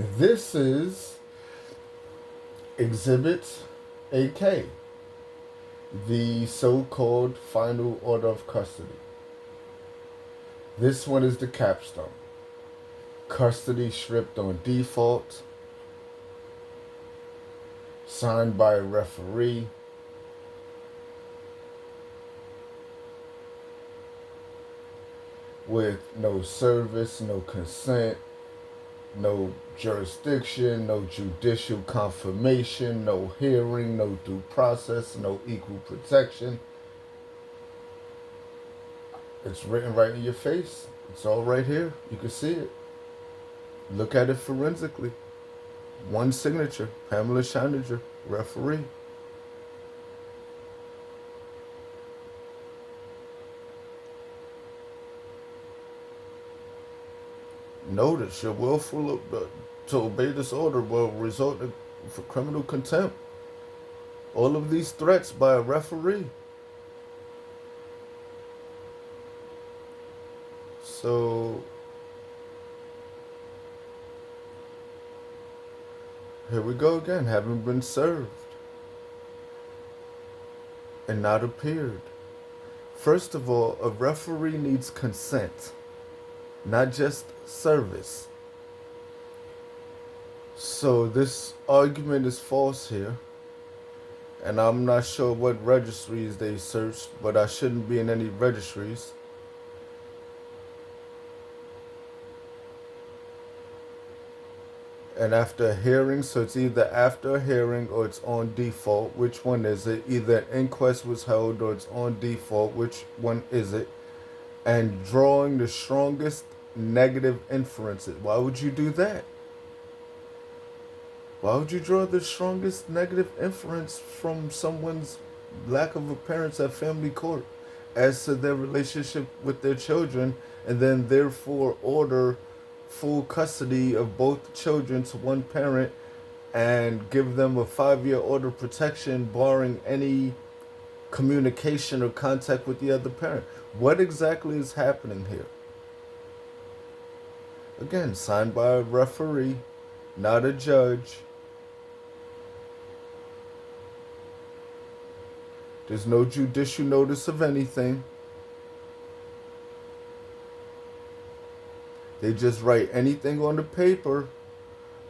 This is Exhibit AK, the so-called final order of custody. This one is the capstone. Custody stripped on default, signed by a referee, with no service, no consent, no jurisdiction, no judicial confirmation, no hearing, no due process, no equal protection. It's written right in your face. It's all right here. You can see it. Look at it forensically. One signature, Pamela Scheininger, referee. Notice your willful to obey this order will result in for criminal contempt. All of these threats by a referee. So here we go again, having been served and not appeared. First of all, a referee needs consent, not just service. So this argument is false here. And I'm not sure what registries they searched, but I shouldn't be in any registries. And after a hearing, so it's either after a hearing or it's on default. Which one is it? Either an inquest was held or it's on default. Which one is it? And drawing the strongest negative inferences. Why would you do that? Why would you draw the strongest negative inference from someone's lack of appearance at family court as to their relationship with their children, and then therefore order full custody of both children to one parent and give them a 5-year order of protection barring any communication or contact with the other parent? What exactly is happening here? Again, signed by a referee, not a judge. There's no judicial notice of anything. They just write anything on the paper,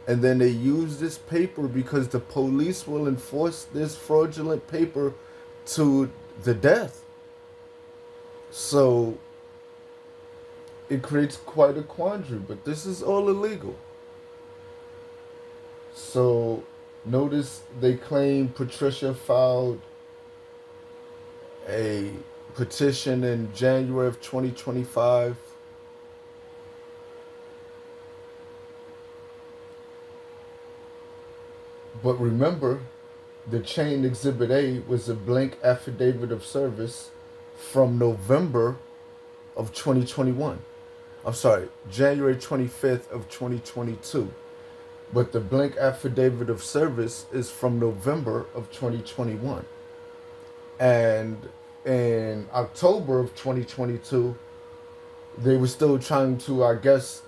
and then they use this paper because the police will enforce this fraudulent paper to the death. So it creates quite a quandary, but this is all illegal. So notice they claim Patricia filed a petition in January of 2025. But remember, the chain Exhibit A was a blank affidavit of service from November of 2021. I'm sorry, January 25th of 2022. But the blank affidavit of service is from November of 2021. And in October of 2022, they were still trying to, I guess,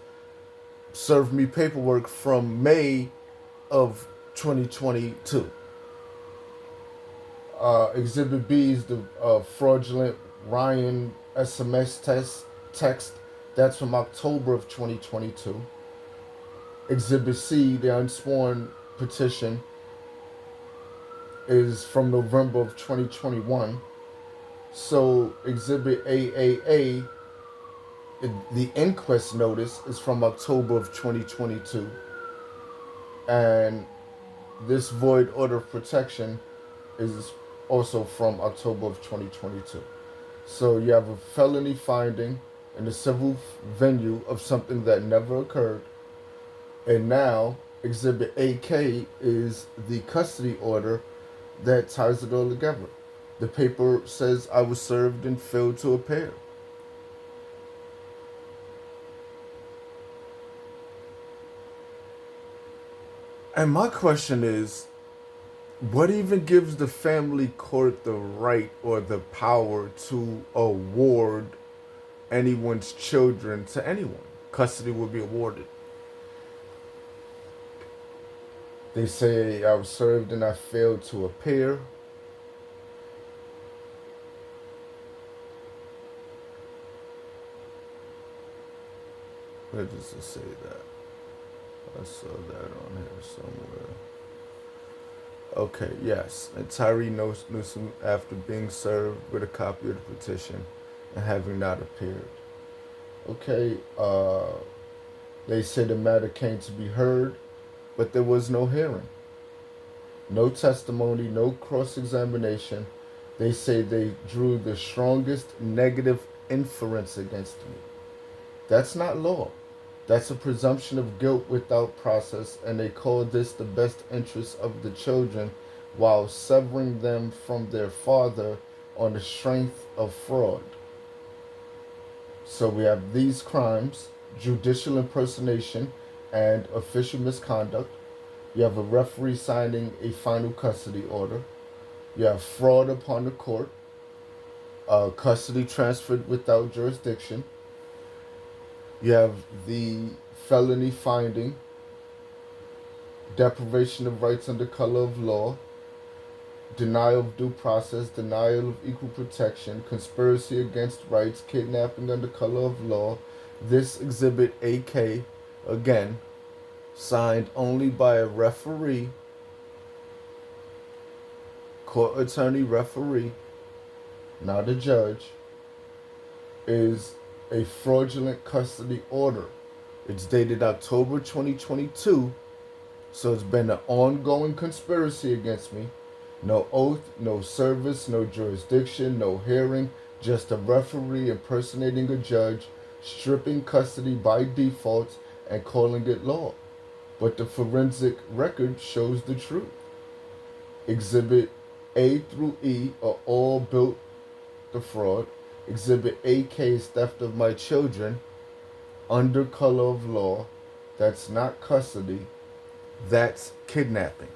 serve me paperwork from May of 2022. Exhibit B is the fraudulent Ryan SMS text. That's from October of 2022. Exhibit C, the unsworn petition, is from November of 2021. So Exhibit AAA, the inquest notice, is from October of 2022. And this void order of protection is also from October of 2022. So you have a felony finding in a civil venue of something that never occurred. And now Exhibit AK is the custody order that ties it all together. The paper says I was served and failed to appear. And my question is, what even gives the family court the right or the power to award anyone's children to anyone? Custody will be awarded. They say I was served and I failed to appear. Where does it say that? I saw that on here somewhere. Okay, yes. And Tyre Newsom, after being served with a copy of the petition and having not appeared. Okay, they say the matter came to be heard, but there was no hearing. No testimony, no cross-examination. They say they drew the strongest negative inference against me. That's not law. That's a presumption of guilt without process, and they call this the best interest of the children while severing them from their father on the strength of fraud. So we have these crimes: judicial impersonation and official misconduct. You have a referee signing a final custody order. You have fraud upon the court, custody transferred without jurisdiction. You have the felony finding, deprivation of rights under color of law, denial of due process, denial of equal protection, conspiracy against rights, kidnapping under color of law. This exhibit AK, again, signed only by a referee, court attorney referee, not a judge, is a fraudulent custody order. It's dated October 2022, so it's been an ongoing conspiracy against me. No oath, no service, no jurisdiction, no hearing, just a referee impersonating a judge, stripping custody by default, and calling it law. But the forensic record shows the truth. Exhibit A through E are all built the fraud. Exhibit AK is theft of my children under color of law. That's not custody. That's kidnapping.